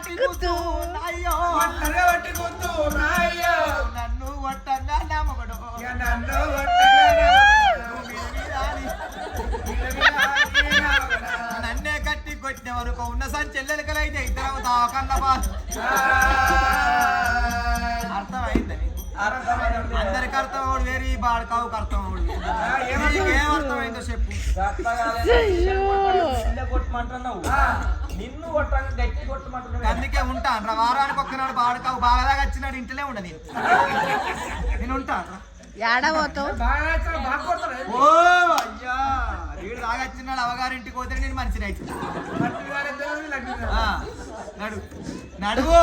వట్టి గుద్దు నాయ్యో వట్టి గుద్దు నాయ్యో నన్ను వట్టంగా నామగడు నన్ను నన్నే కట్టి కొట్టిన వరకు ఉన్న సంచెల్లెలకలైతే ఇద్దరు దాకన్న అర్థమైందని అందరికి అర్థం అవుడు వేరు ఈ బాడకావుకి అర్థం అవుడు ఏం అర్థమైందో చెప్పు కొట్టమంటున్నావు నిన్ను కొట్టంగా గట్టి కొట్టమంటున్నావు అందుకే ఉంటాను వారానికి ఒక్కనాడు బాడకావు బాగా వచ్చినాడు ఇంట్లోనే ఉండని నేను ఉంటాను ఓ అయ్యా వీడు తాగొచ్చినాడు అవగారింటికి పోతే నేను మనిషిని అవుతున్నా నడువు నడువు